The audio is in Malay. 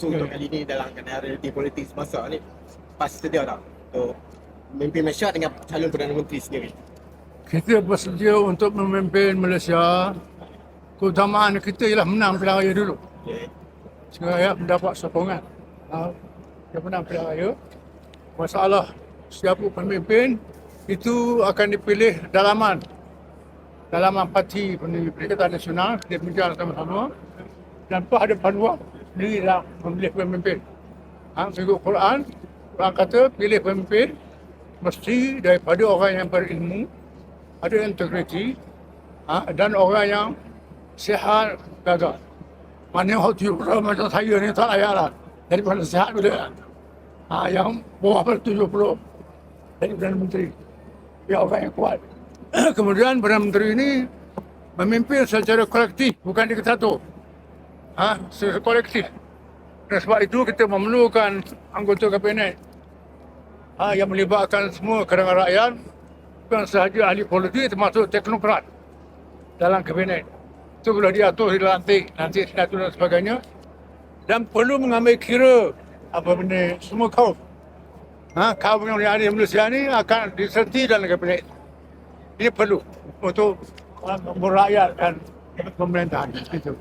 So untuk kali ni dalam realiti politik semasa ni, PAS sedia tak untuk memimpin Malaysia dengan calon Perdana Menteri sendiri? Kita bersedia untuk memimpin Malaysia. Keutamaan kita ialah menang pilihan raya dulu. Okay. Supaya mendapat sokongan. Kita menang pilihan raya. Masalah siapa pemimpin itu akan dipilih dalaman parti Perikatan Nasional. Dia bincang sama-sama. Dan ada panduan sendiri dalam memilih pemimpin. Mengikut Quran kata pilih pemimpin mesti daripada orang yang berilmu, ada integriti, dan orang yang sihat gagah. Mana yang 70 macam saya ni tak layak lah. Daripada sihat bila. Yang bawah pada 70 dari Perdana Menteri. Dia orang yang kuat. Kemudian Perdana Menteri ini memimpin secara kolektif, bukan diktator. Secara kolektif. Dan sebab itu kita memerlukan anggota kabinet yang melibatkan semua kalangan rakyat, bukan sahaja ahli politik termasuk teknokrat dalam kabinet. Itu boleh diatur, dilantik, nanti senator dan sebagainya. Dan perlu mengambil kira apa benda semua kaum. Kaum yang ada di Malaysia ni akan disertai dalam kabinet. Ini perlu untuk merakyatkan pemerintahan. Itu.